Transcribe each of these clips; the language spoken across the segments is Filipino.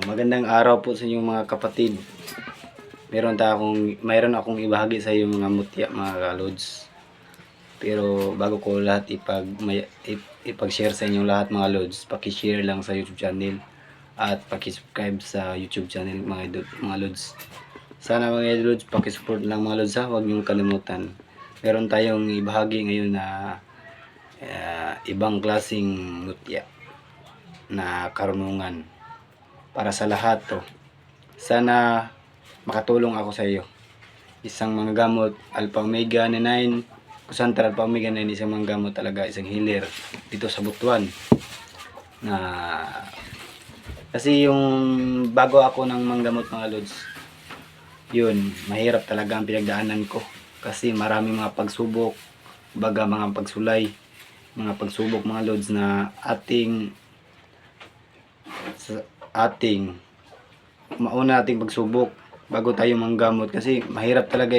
Magandang araw po sa inyong mga kapatid. Mayroon akong ibahagi sa iyo mga mutya mga kalods. Pero bago ko lahat ipag-share sa inyong lahat mga lods, paki-share lang sa YouTube channel at paki-subscribe sa YouTube channel mga lods. Sana mga lods, paki-support lang mga lods ha, huwag niyong kalimutan. Meron tayong ibahagi ngayon na ibang klaseng mutya na karunungan para sa lahat to. Sana makatulong ako sa iyo. Isang mga gamot Alpha Omega 9, Kusantra Alpha Omega 9, isang mga gamot talaga, isang healer dito sa Butuan. Na kasi yung bago ako ng mga gamot mga lods, yun, mahirap talaga ang pinagdaanan ko. Kasi maraming mga pagsubok, baga mga pagsulay, mga pagsubok mga lods na mauna ating pagsubok bago tayo manggamot, kasi mahirap talaga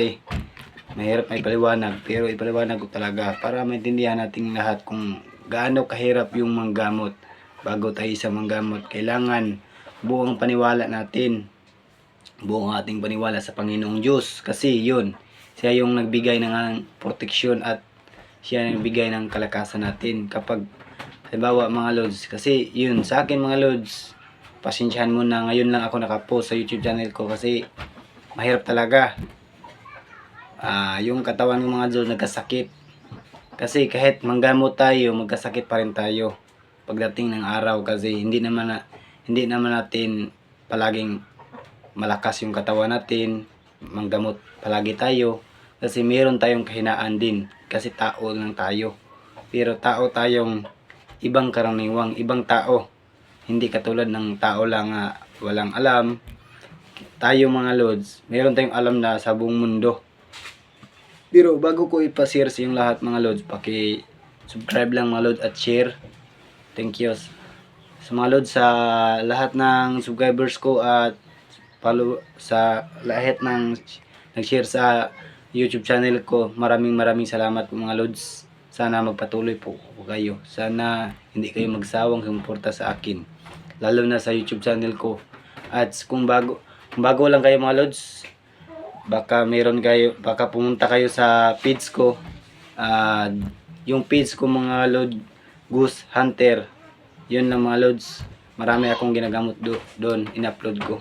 mahirap may paliwanag, pero ipaliwanag ko talaga para maintindihan natin lahat kung gaano kahirap yung manggamot. Bago tayo sa manggamot, kailangan buong paniwala natin, buong ating paniwala sa Panginoong Diyos, kasi yun, siya yung nagbigay ng proteksyon at siya yung nagbigay ng kalakasan natin kapag halimbawa mga lods. Kasi yun sa akin mga lods, pasensyahan mo na ngayon lang ako nakapost sa YouTube channel ko kasi mahirap talaga. Yung katawan ng mga lods nagkasakit. Kasi kahit manggamot tayo, magkasakit pa rin tayo pagdating ng araw, kasi hindi naman natin palaging malakas yung katawan natin, manggamot palagi tayo, kasi meron tayong kahinaan din, kasi tao lang tayo. Pero tao tayong ibang karaniwang, ibang tao. Hindi katulad ng tao lang walang alam. Tayo mga lods, meron tayong alam na sa buong mundo. Pero bago ko ipashare sa yung lahat mga lods, paki-subscribe lang mga lods at share. Thank you sa mga lods, sa lahat ng subscribers ko at follow sa lahat ng nag-share sa YouTube channel ko. Maraming salamat po mga lods. Sana magpatuloy po kayo. Sana hindi kayo magsawang sumuporta sa akin, lalo na sa YouTube channel ko. At kung bago lang kayo mga lods, baka pumunta kayo sa page ko. Yung page ko mga lods, Goose Hunter. Yun lang mga lods. Marami akong ginagamot doon, in-upload ko.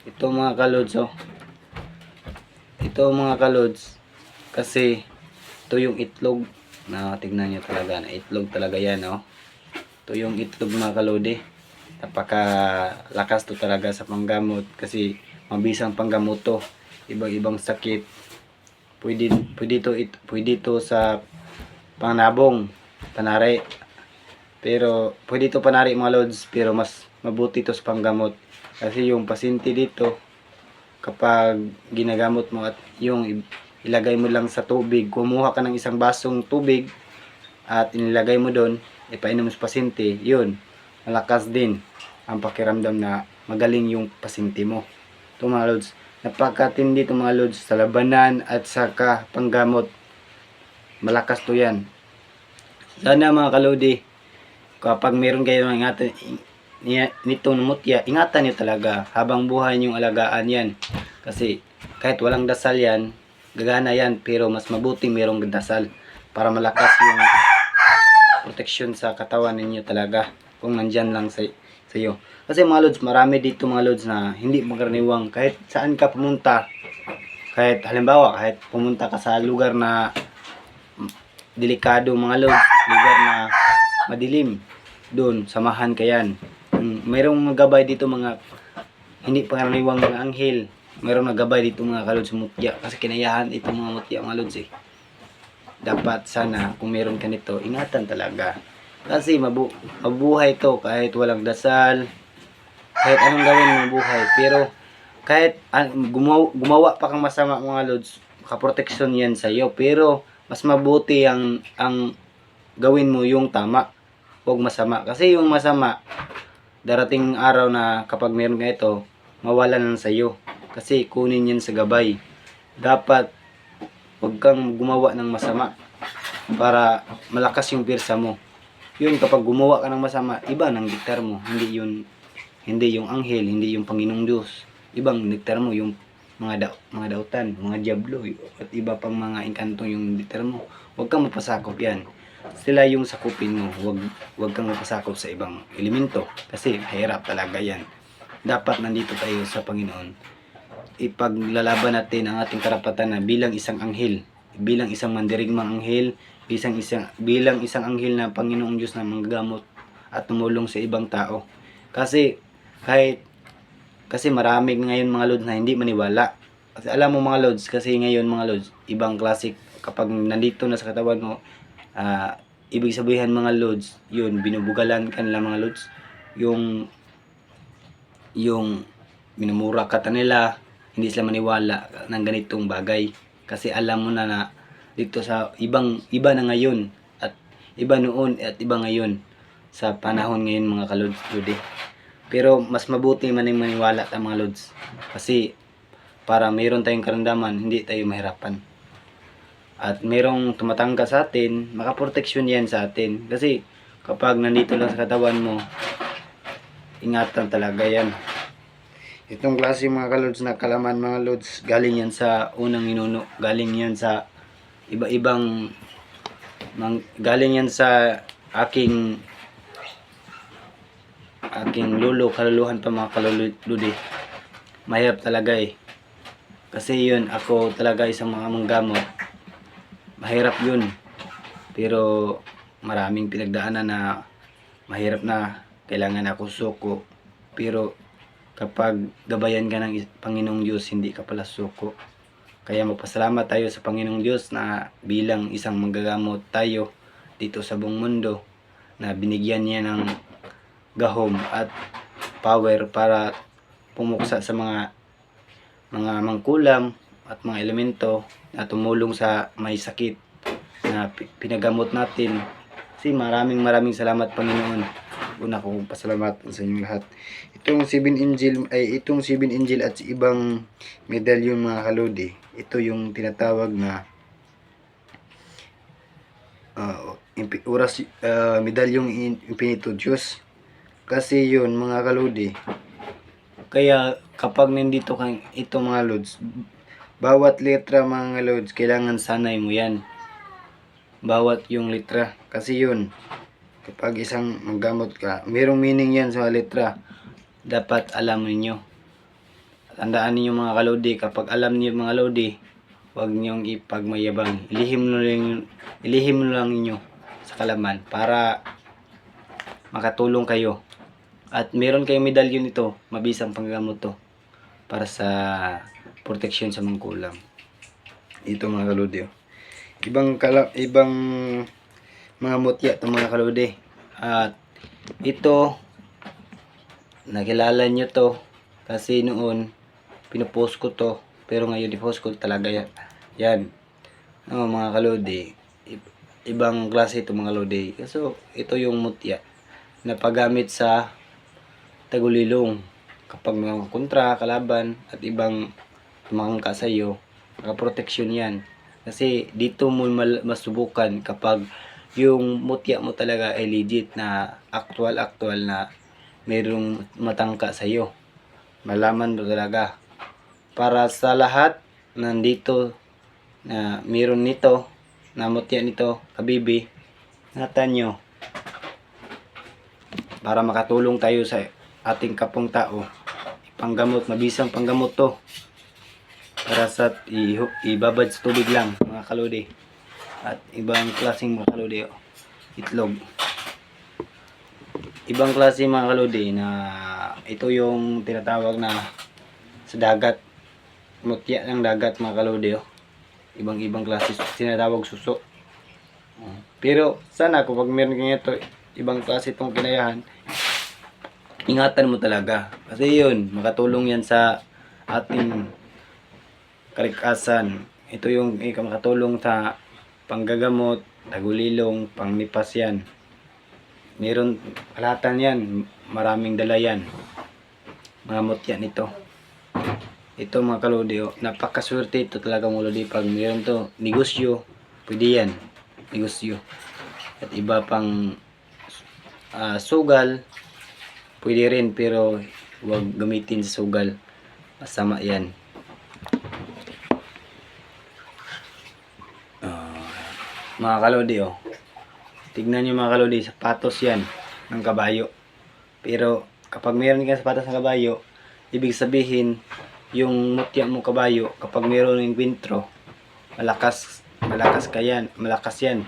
Ito mga kalods, ito mga kalods, kasi ito yung itlog na tignan nyo talaga, na itlog talaga yan. Ito yung itlog mga kalodi. Napakalakas to talaga sa panggamot, kasi mabisang panggamot to. Ibang sakit pwede to sa pangnabong, panari. Pero pwede to panari mga lods, pero mas mabuti to sa panggamot. Kasi yung pasyente dito, kapag ginagamot mo at yung ilagay mo lang sa tubig, kumuha ka ng isang basong tubig at inilagay mo doon, ipainom sa pasyente, yun, malakas din ang pakiramdam na magaling yung pasyente mo. Ito mga lods, napakatindi ito mga lods sa labanan at saka panggamot. Malakas to yan. Sana mga kalodi, kapag meron kayo ng nitong mutya, ingatan nyo talaga habang buhay nyong alagaan yan. Kasi kahit walang dasal yan, gagana yan, pero mas mabuting merong dasal para malakas yung proteksyon sa katawan ninyo talaga kung nandyan lang sa iyo. Kasi mga lods, marami dito mga lods na hindi magkaraniwang. Kahit saan ka pumunta, kahit halimbawa, kahit pumunta ka sa lugar na delikado mga lods, lugar na madilim, doon samahan ka yan. Mayroong gabay dito mga hindi pangkaraniwang mga anghel. Mayroong nagabay dito mga kalods mutya, kasi kinayahan itong mga mutya mga lods Dapat sana kung meron ka nito, ingatan talaga. Kasi mabuhay to kahit walang dasal, kahit anong gawin mabuhay. Pero kahit gumawa pa kang masama mga lods, makaproteksyon yan sa iyo. Pero mas mabuti ang gawin mo yung tama, huwag masama. Kasi yung masama, darating araw na kapag meron ka ito, mawala na sa iyo, kasi kunin yan sa gabay. Dapat huwag kang gumawa ng masama para malakas yung pirsa mo. Yun, kapag gumawa ka ng masama, iba ng gitar mo, hindi yun Hindi yung anghel, hindi yung Panginoong Diyos. Ibang nektar mo, yung mga dautan, mga diablo, at iba pang mga engkanto yung nektar mo. Huwag kang mapasakop yan. Sila yung sakupin mo, huwag kang mapasakop sa ibang elemento. Kasi hirap talaga yan. Dapat nandito tayo sa Panginoon. Ipaglalaban natin ang ating karapatan na bilang isang anghel, bilang isang mandirigmang anghel, bilang isang anghel na Panginoong Diyos na manggagamot at tumulong sa ibang tao. Kasi marami ngayon mga lods na hindi maniwala. Kasi alam mo mga lods, kasi ngayon mga lods, ibang klase kapag nandito na sa katawan mo, ibig sabihin mga lods, yun, binubugalan ka nila mga lods. Yung minumura ka nila, hindi sila maniwala ng ganitong bagay. Kasi alam mo na dito sa iba na ngayon, at iba noon at iba ngayon sa panahon ngayon mga kalods today. Pero mas mabuti man yung maniwala ta mga lods. Kasi para mayroon tayong karamdaman, hindi tayo mahirapan. At mayroong tumatangka sa atin, makaproteksyon yan sa atin. Kasi kapag nandito lang sa katawan mo, ingatan talaga yan. Itong klase mga kalods na kalaman mga lods, galing yan sa unang ninuno. Galing yan sa iba-ibang, galing yan sa aking lulo, kaluluhan pa mga kaluludi. Mahirap talaga eh. Kasi yun, ako talaga isang mga manggamot. Mahirap yun. Pero maraming pinagdaanan na mahirap na. Kailangan ako suko. Pero kapag gabayan ka ng Panginoong Diyos, hindi ka pala suko. Kaya magpasalamat tayo sa Panginoong Diyos na bilang isang manggagamot tayo dito sa buong mundo, na binigyan niya ng gahom at power para pumuksa sa mga mangkulam at mga elemento na tumulong sa may sakit na pinagamot natin. Kasi maraming salamat Panginoon. Una kong pasalamatan sa inyong lahat. Itong 7 angel at ibang medalyon mga kalodi, ito yung tinatawag na medalyong Infinito Diyos. Kasi yun mga kalodi, kaya kapag nandito kang ito mga lods, bawat letra mga lods, kailangan sanay mo yan. Bawat yung letra. Kasi yun, kapag isang manggamot ka, mayroong meaning yan sa letra. Dapat alam niyo. Tandaan niyo mga kalodi, kapag alam niyo mga kalodi, huwag niyong ipagmayabang. Ilihim lang niyo sa kalaman para makatulong kayo. At meron kayong medalyon nito, mabisang panggamot to para sa protection sa mangkulam. Ito mga kalodi. Ibang mga mutya to mga kalodi. At ito, nakilala nyo to kasi noon pinupost ko to, pero ngayon i-post ko talaga yan. Mga kalodi, ibang klase ito mga kalodi. So ito yung mutya na paggamit sa tagulilong kapag mga kontra, kalaban at ibang tumangka sa iyo, nakaproteksyon yan. Kasi dito mo masubukan kapag yung mutya mo talaga ay legit na actual na mayroong matangka sa iyo. Malaman mo talaga. Para sa lahat nandito na mayroon nito, na mutya nito, kabibi, ingatan nyo para makatulong tayo sa ating kapong tao. Panggamot, mabisang panggamot to para sa ibabad sa tubig lang mga kalodi. At ibang klaseng mga kalodi, itlog. Ibang klase mga kalodi na ito yung tinatawag na sa dagat, mutya ng dagat mga kalodi. Ibang klase tinatawag suso. Pero sana kapag meron kang ito, ibang klase itong kinayahan, ingatan mo talaga. Kasi yun, makatulong yan sa ating kalikasan. Ito yung makatulong sa panggagamot, tagulilong, pangnipas yan. Meron kalahatan yan, maraming dala yan. Mga mutya nito. Ito mga kalodi, napakaswerte ito talaga mga kalodi. Pag meron to, negosyo, pwede yan. Negosyo. At iba pang sugal, pwede rin pero huwag gamitin sa sugal. Masama yan. Mga kalodi, oh. Tignan nyo mga kalodi, sapatos yan ng kabayo. Pero kapag meron kang sapatos ng kabayo, ibig sabihin yung mutya mo kabayo, kapag meron ng kwentro, malakas ka yan, malakas yan.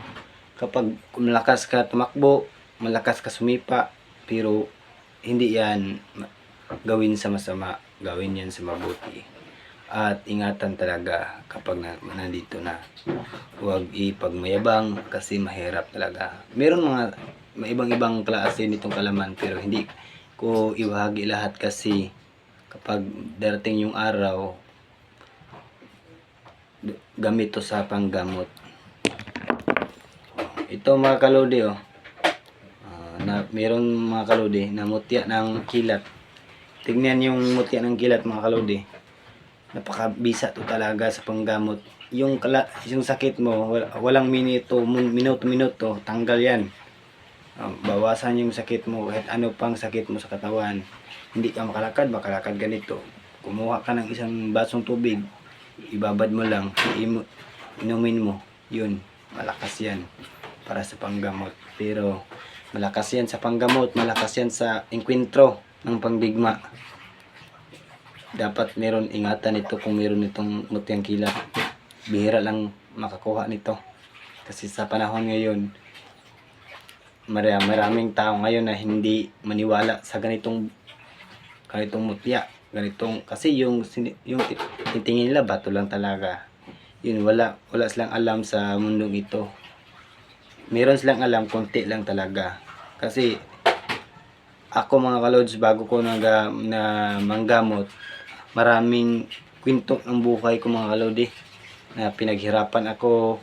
Kapag malakas ka tumakbo, malakas ka sumipa, pero hindi yan gawin sa masama, gawin yan sa mabuti. At ingatan talaga kapag nandito na. Huwag ipagmayabang kasi mahirap talaga. Meron mga ibang klase nitong kalaman pero hindi ko ibahagi lahat kasi kapag darating yung araw, gamit to sa panggamot. Ito mga kalodi, oh. Meron mga kalodi na mutya ng kilat. Tignan yung mutya ng kilat mga kalodi. Napakabisa to talaga sa panggamot. Yung sakit mo, walang minuto, tanggal yan. Bawasan yung sakit mo, kahit ano pang sakit mo sa katawan. Hindi ka makalakad ganito. Kumuha ka ng isang basong tubig, ibabad mo lang, inumin mo. Yun, malakas yan para sa panggamot. Pero malakas yan sa panggamot, malakas yan sa engkwentro ng pangbigma. Dapat meron ingatan ito kung meron itong mutyang kilat. Bihira lang makakuha nito. Kasi sa panahon ngayon, maraming tao ngayon na hindi maniwala sa ganitong mutya. Kasi yung titingin nila bato lang talaga. Yun, wala silang alam sa mundong ito. Meron silang alam, konti lang talaga. Kasi ako mga kalods, bago ko na manggamot, maraming kwento ng buhay ko mga kalodi na pinaghirapan ako,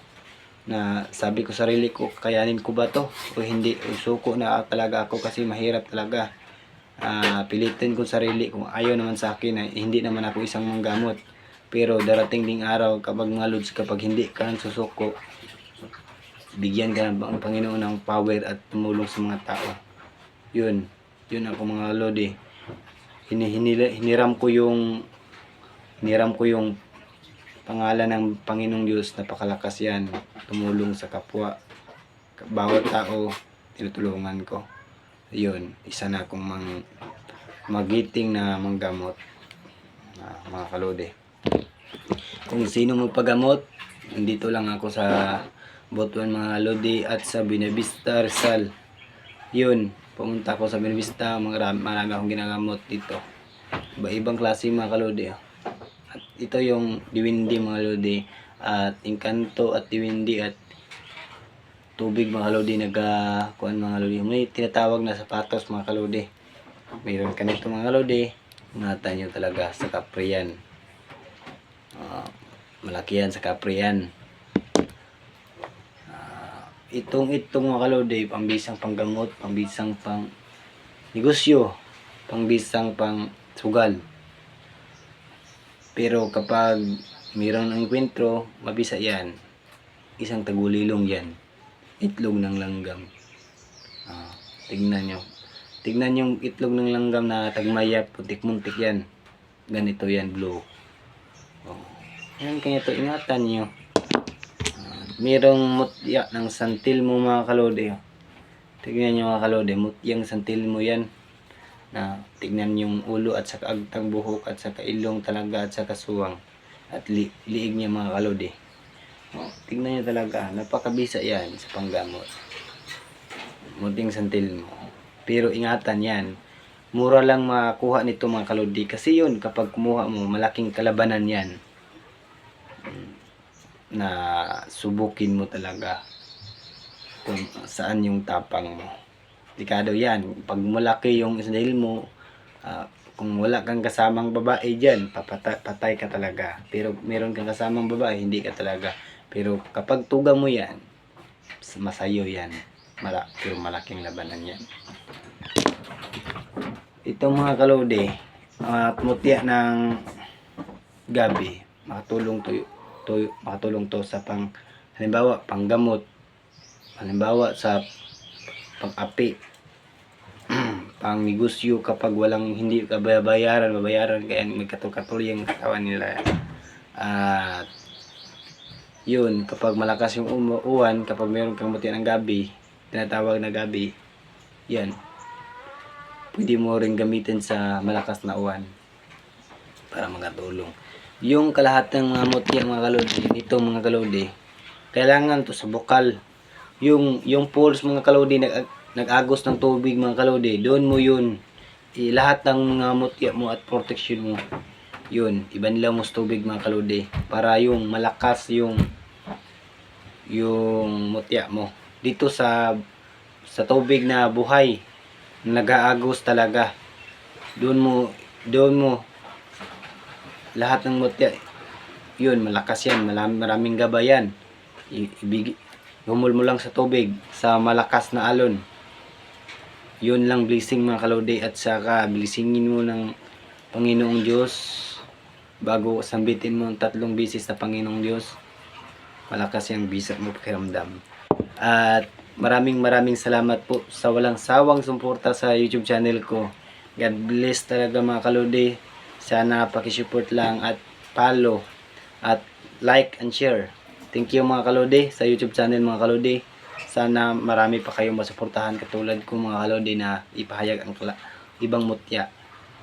na sabi ko sarili ko, kayanin ko ba to o hindi, suko na talaga ako kasi mahirap talaga. Pilitin ko sarili kung ayaw naman sa akin na hindi naman ako isang manggamot. Pero darating ding araw kapag mga lods, kapag hindi ka susuko, bigyan ka ng Panginoon ng power at tumulong sa mga tao. Yun ako mga lodi. Hiniram ko yung pangalan ng Panginoong Diyos. Napakalakas yan, tumulong sa kapwa, bawat tao tinutulungan ko. Yun, isa na akong magiting na manggamot, mga kalodi. Kung sino magpagamot, dito lang ako sa Butuan mga lodi at sa Buenavista Rizal. Yun, pumunta ako sa Buenavista, marami akong ginagamot dito. Iba-ibang klase mga kalodi. At ito yung diwindi mga lodi, at engkanto at diwindi at tubig mga kalodi, kuan mga kalodi. May tinatawag na sapatos mga kalodi. Mayroon ka nito mga kalodi, ingatan nyo talaga sa kapriyan. Malaki yan sa kapriyan. Itong mga kalodi, pambisang panggamot, pambisang pang negosyo, pambisang pang sugal. Pero kapag mayroon ng enkwentro, mabisa yan. Isang tagulilong yan. Itlog ng langgam. Tignan nyo. Tignan yung itlog ng langgam na tagmayap, putik-muntik yan. Ganito yan, blue. Yan kaya ito, ingatan nyo. Mayroong mutya ng santil mo mga kalodi. Tignan nyo mga kalodi, mutyang santil mo yan. Tignan yung ulo at saka agtang buhok at saka ilong talaga at saka suwang. At liig niya mga kalodi. Tignan nyo talaga, napakabisa yan sa panggamot. Mutyang santil mo. Pero ingatan yan. Mura lang makuha nito mga kalodi. Kasi yun, kapag kumuha mo, malaking kalabanan yan. Na subukin mo talaga kung saan yung tapang mo. Delikado yan. Pag malaki yung isdahil mo, kung wala kang kasamang babae dyan, patay ka talaga. Pero meron kang kasamang babae, hindi ka talaga. Pero kapag tuga mo yan, masayo yan. Pero malaking labanan yan. Ito mga kalodi, mutya ng gabi, makatulong to sa halimbawa panggamot, halimbawa sa pang-api, pang negosyo kapag walang hindi ka babayaran kaya may katul-katul yung katawan nila. At yun, kapag malakas yung uwan, kapag meron kang mutya ng gabi, tinatawag na gabi, yan, pwede mo rin gamitin sa malakas na uwan para makatulong. Yung kalahatang mga mutya mga kalodi, ito mga kalodi, kailangan to sa bukal. Yung pores mga kalodi, nag-agos ng tubig mga kalodi, doon mo yun, lahat ng mga mutya mo at protection mo, yun, ibanlaw mo sa tubig mga kalodi, para yung malakas yung mutya mo. Dito sa tubig na buhay, nag-aagos talaga. Doon mo lahat ng mutya, yun, malakas yan, maraming gabay yan. Humul mo lang sa tubig, sa malakas na alon. Yun lang blessing mga kalodi, at saka blessingin mo ng Panginoong Diyos bago sambitin mo 3 beses sa Panginoong Diyos. Malakas yung bisa mo pakiramdam. At maraming salamat po sa walang sawang suporta sa YouTube channel ko. God bless talaga mga kalodi. Sana pakisupport lang at follow at like and share. Thank you mga kalodi sa YouTube channel mga kalodi. Sana marami pa kayong masuportahan katulad ko mga kalodi na ipahayag ang ibang mutya.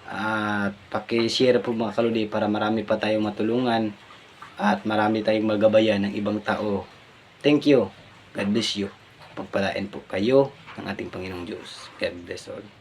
At paki-share po mga kalodi para marami pa tayong matulungan at marami tayong magabayan ng ibang tao. Thank you. God bless you. Pagpalain po kayo ng ating Panginoong Diyos. God bless all.